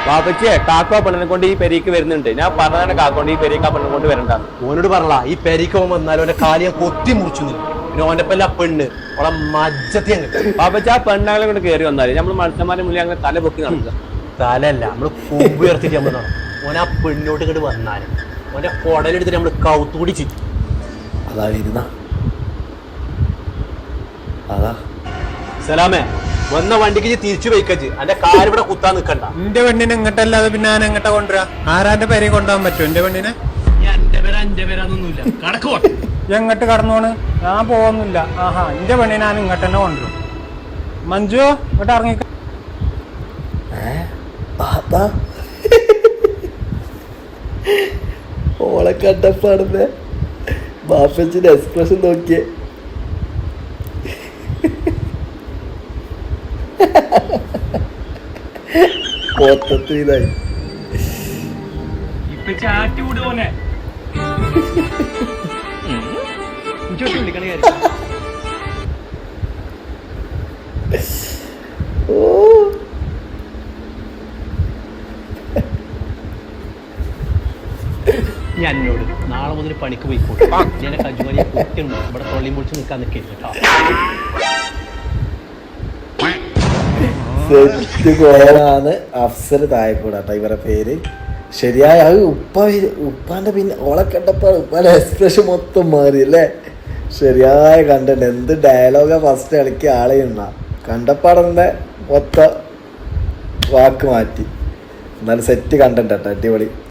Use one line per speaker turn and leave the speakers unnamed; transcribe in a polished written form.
ബാപ്പച്ചേ കാക്കോ പെണ്ണിനെ കൊണ്ട് ഈ പെരീക്ക് വരുന്നുണ്ട്. ഞാൻ പറഞ്ഞാണ് കാക്കോണ്ട് ഈ പെരീക്ക് ആ പെണ്ണിനെ കൊണ്ട് വരണ്ടാന്ന്.
ഓനോട് പറഞ്ഞ ഈ പെരീക്ക് ഓൻ വന്നാലും ഓന്റെ കാലിയെ കൊത്തി മുറിച്ചു പിന്നെ ഓന്റെ പെല്ല പെണ്ണ് ഓളെ മജ്ജത്തി അങ്ങ്.
ബാപ്പച്ച ആ പെണ്ണാളെ കൊണ്ട് കയറി വന്നാല് നമ്മള് മത്സ്യന്മാരുടെ മുന്നിൽ അങ്ങനെ തല പൊക്കി നടക്കുക.
തലല്ല നമ്മള് കൊമ്പ് ഉയർത്തിട്ട് നമ്മൾ നടക്കും. ഓൻ ആ പെണ്ണോട്ട് ഇങ്ങോട്ട് വന്നാലും ഓന്റെ കൊടലെടുത്തിട്ട് നമ്മള് കൗത്തുകൂടി ചുറ്റും.
അതാ വരുന്ന അതാ
സലാമേ വന്ന വണ്ടിക്ക് തിരിച്ചു വയ്ക്കച്ച് എന്റെ കാർ ഇവിടെ കുത്താൻ നിക്കണ്ട.
എന്റെ പെണ്ണിനെ ഇങ്ങോട്ടല്ലാതെ പിന്നെ ഞാൻ എങ്ങോട്ടാ കൊണ്ടുവരാ? ആരാന്റെ പേരെയും കൊണ്ടുപോകാൻ പറ്റും എന്റെ പെണ്ണിനെ?
എന്റെ പേരാന്നൊന്നുമില്ല കടക്കോ
എങ്ങോട്ട് കടന്നോണ്? ഞാൻ പോകുന്നില്ല. ആഹാ എന്റെ പെണ്ണിനെ ഞാൻ ഇങ്ങോട്ട് തന്നെ കൊണ്ടുവരും. മഞ്ജു ഇങ്ങോട്ട് ഇറങ്ങി.
ഓളെ കണ്ടപ്പാടുന്ന ബാപ്പച്ചിന്റെ എക്സ്പ്രഷൻ നോക്കിയേ. മൊത്തത്തിലായി
ഇപ്പൊ ചാറ്റി വിടുവോനെ ഞാൻ എന്നോട് നാളെ മുതൽ പണിക്ക് പോയിക്കോട്ടെ. ഞാൻ കജുമലിയെ കുട്ടിയുണ്ട് ഇവിടെ തൊള്ളിയും പൊളിച്ച് നിൽക്കാൻ നിൽക്കില്ല കേട്ടോ.
സെറ്റ് കോളാണ് അഫ്സൽ തായക്കൂടാട്ടോ ഇവരെ പേര്. ശരിയായ അത് ഉപ്പാന്റെ പിന്നെ ഓളെ കണ്ടപ്പോ ഉപ്പാന്റെ എക്സ്പ്രഷൻ മൊത്തം മാറി അല്ലേ. ശരിയായ കണ്ടന്റ് എന്ത് ഡയലോഗാ ഫസ്റ്റ് കളിക്കുക ആളെയുണ്ട കണ്ടപ്പാടന്നെ മൊത്തം വാക്ക് മാറ്റി. എന്നാലും സെറ്റ് കണ്ടന്റ് കേട്ടോ അടിപൊളി.